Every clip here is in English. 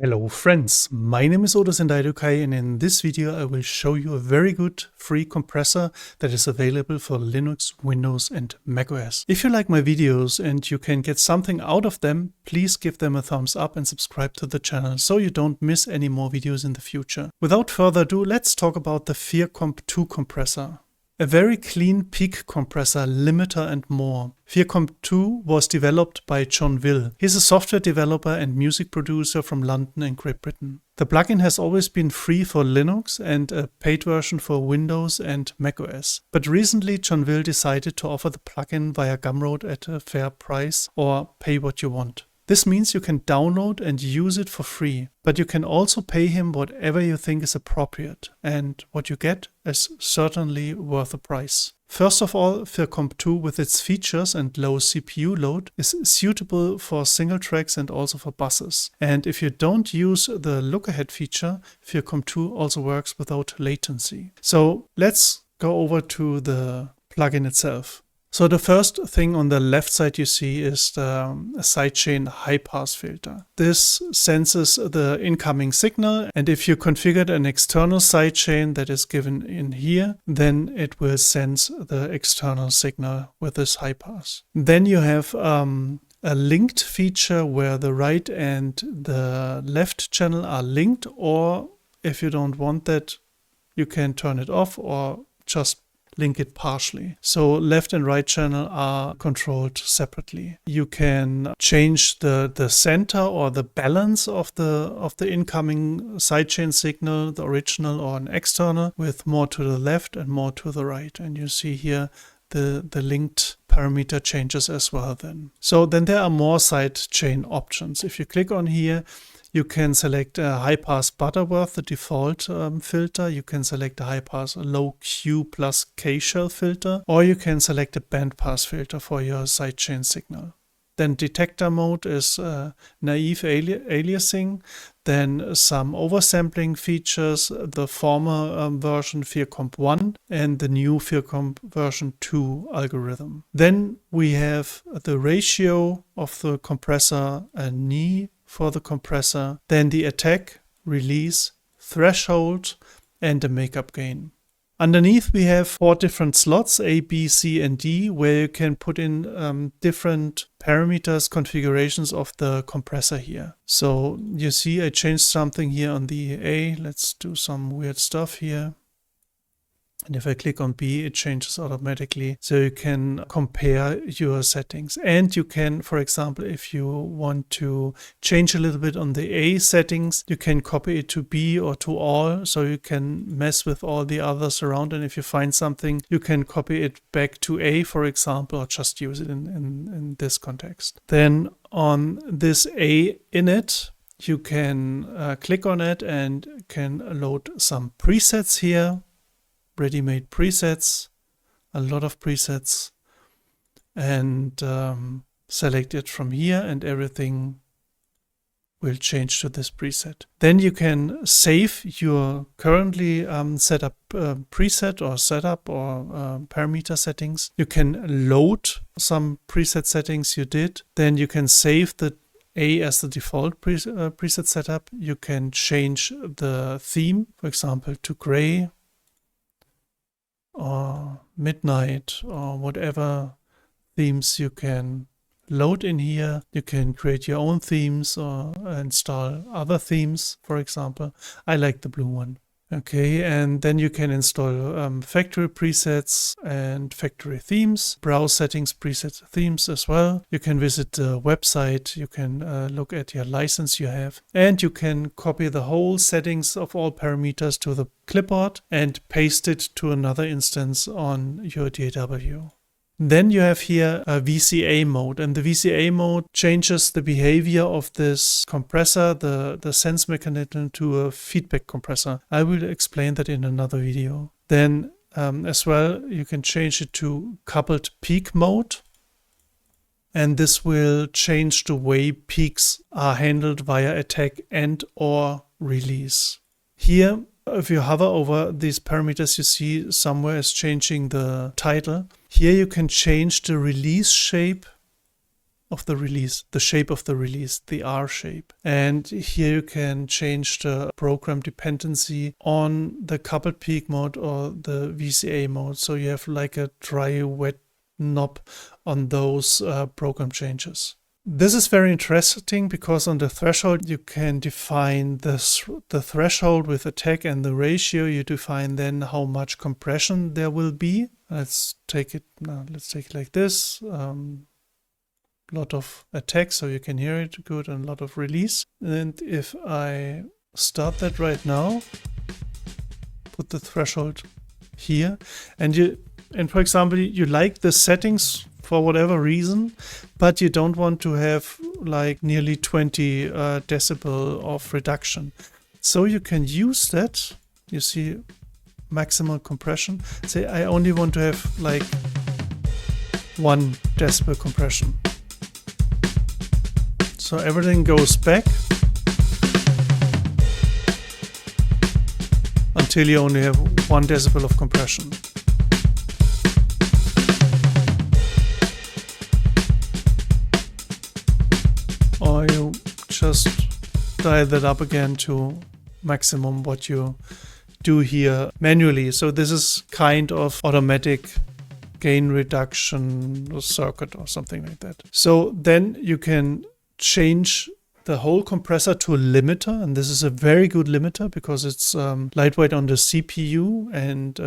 Hello friends, my name is Oversampling, and in this video I will show you a very good free compressor that is available for Linux, Windows and macOS. If you like my videos and you can get something out of them, please give them a thumbs up and subscribe to the channel so you don't miss any more videos in the future. Without further ado, let's talk about the FirComp2 compressor. A very clean peak compressor, limiter and more. FirComp2 was developed by John Will. He's a software developer and music producer from London in Great Britain. The plugin has always been free for Linux and a paid version for Windows and macOS. But recently John Will decided to offer the plugin via Gumroad at a fair price, or pay what you want. This means you can download and use it for free, but you can also pay him whatever you think is appropriate, and what you get is certainly worth the price. First of all, FirComp2 with its features and low CPU load is suitable for single tracks and also for buses. And if you don't use the look-ahead feature, FirComp2 also works without latency. So let's go over to the plugin itself. So the first thing on the left side you see is the Sidechain high-pass filter. This senses the incoming signal, and if you configured an external sidechain that is given in here, then it will sense the external signal with this high-pass. Then you have a linked feature where the right and the left channel are linked, or if you don't want that, you can turn it off or just link it partially. So left and right channel are controlled separately. You can change the center or the balance of the incoming sidechain signal, the original or an external, with more to the left and more to the right. And you see here the linked parameter changes as well then. So then there are more sidechain options. If you click on here, you can select a high-pass Butterworth, the default filter. You can select a high-pass low Q plus K shell filter, or you can select a bandpass filter for your sidechain signal. Then detector mode is naive aliasing, then some oversampling features, the former version FirComp1 and the new FirComp version 2 algorithm. Then we have the ratio of the compressor and knee for the compressor, then the attack, release, threshold, and the makeup gain. Underneath we have 4 different slots, A, B, C, and D, where you can put in different parameters, configurations of the compressor here. So you see I changed something here on the A. Let's do some weird stuff here. And if I click on B, it changes automatically. So you can compare your settings. And you can, for example, if you want to change a little bit on the A settings, you can copy it to B or to all. So you can mess with all the others around. And if you find something, you can copy it back to A, for example, or just use it in this context. Then on this A init, you can click on it and can load some presets here. Ready-made presets, a lot of presets, and select it from here, and everything will change to this preset. Then you can save your currently set up preset or setup or parameter settings. You can load some preset settings you did. Then you can save the A as the default preset setup. You can change the theme, for example, to gray or midnight or whatever themes you can load in here. You can create your own themes or install other themes, for example. I like the blue one. Okay, and then you can install factory presets and factory themes, browse settings, preset themes as well. You can visit the website, you can look at your license you have, and you can copy the whole settings of all parameters to the clipboard and paste it to another instance on your DAW. Then you have here a VCA mode, and the VCA mode changes the behavior of this compressor, the sense mechanism, to a feedback compressor. I will explain that in another video. Then as well, you can change it to coupled peak mode, and this will change the way peaks are handled via attack and or release. Here, if you hover over these parameters, you see somewhere is changing the title. Here you can change the release shape of the release, the shape of the release, the R shape. And here you can change the program dependency on the coupled peak mode or the VCA mode. So you have like a dry wet knob on those program changes. This is very interesting because on the threshold you can define the threshold with the tag and the ratio. You define then how much compression there will be. Let's take it like this. Lot of attack, so you can hear it good, and a lot of release. And if I start that right now, put the threshold here, and for example, you like the settings for whatever reason, but you don't want to have like nearly 20 decibel of reduction. So you can use that. You see maximal compression. Say I only want to have like 1 decibel compression. So everything goes back until you only have 1 decibel of compression. Or you just dial that up again to maximum what you do here manually. So this is kind of automatic gain reduction circuit or something like that. So then you can change the whole compressor to a limiter, and this is a very good limiter because it's lightweight on the CPU and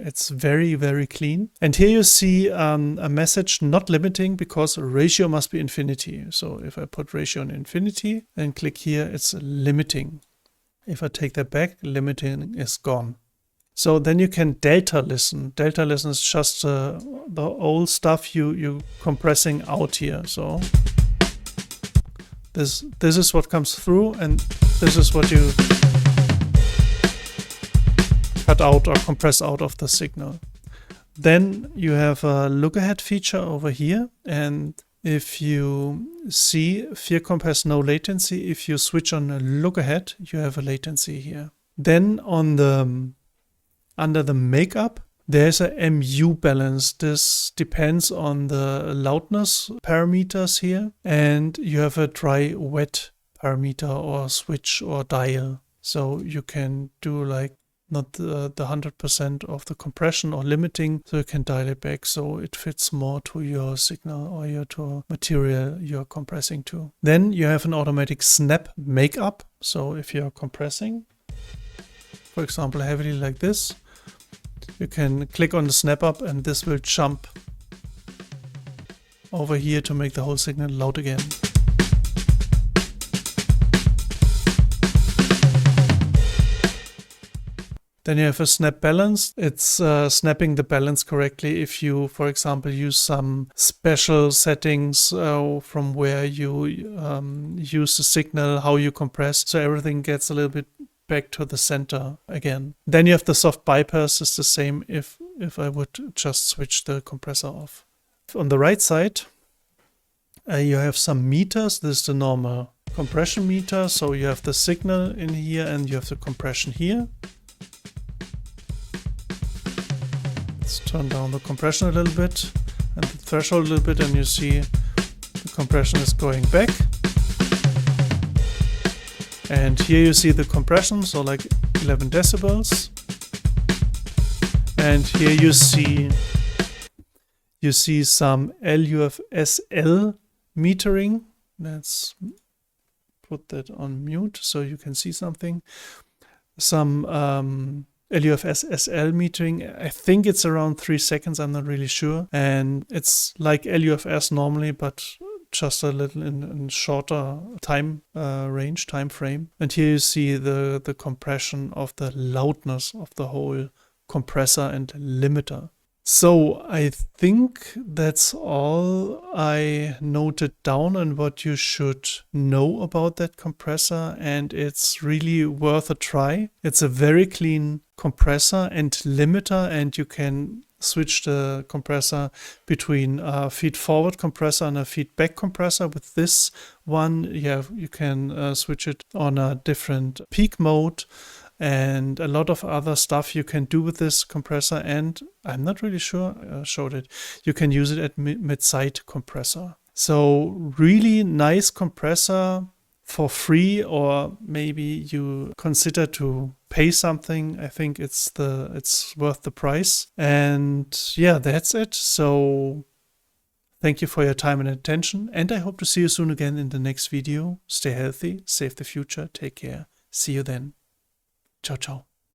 it's very, very clean. And here you see a message not limiting because ratio must be infinity. So if I put ratio on infinity and click here, it's limiting. If I take that back, limiting is gone. So then you can delta listen. Delta listen is just the old stuff you compressing out here. So this is what comes through, and this is what you cut out or compress out of the signal. Then you have a look ahead feature over here, and if you see FirComp has no latency, if you switch on a look ahead, you have a latency here. Then on the under the makeup, there's a MU balance. This depends on the loudness parameters here, and you have a dry wet parameter or switch or dial. So you can do like not the 100% of the compression or limiting, so you can dial it back so it fits more to your signal or to material you're compressing to. Then you have an automatic snap makeup. So if you're compressing, for example, heavily like this, you can click on the snap up and this will jump over here to make the whole signal loud again. Then you have a snap balance. It's snapping the balance correctly if you, for example, use some special settings from where you use the signal, how you compress, so everything gets a little bit back to the center again. Then you have the soft bypass. Is the same if I would just switch the compressor off. On the right side, you have some meters. This is the normal compression meter. So you have the signal in here and you have the compression here. Let's turn down the compression a little bit and the threshold a little bit, and you see the compression is going back. And here you see the compression, so like 11 decibels. And here you see some LUFS-style metering. Let's put that on mute so you can see something. Some LUFS-style metering. I think it's around 3 seconds. I'm not really sure. And it's like LUFS normally, but just a little in shorter time range, time frame. And here you see the compression of the loudness of the whole compressor and limiter. So I think that's all I noted down on what you should know about that compressor, and it's really worth a try. It's a very clean compressor and limiter, and you can switch the compressor between a feed-forward compressor and a feedback compressor. With this one, you can switch it on a different peak mode, and a lot of other stuff you can do with this compressor. And I'm not really sure I showed it. You can use it at mid-side compressor. So really nice compressor for free, or maybe you consider to pay something. I think it's worth the price. And yeah, that's it. So thank you for your time and attention, and I hope to see you soon again in the next video. Stay healthy, save the future, take care. See you then. Ciao, ciao.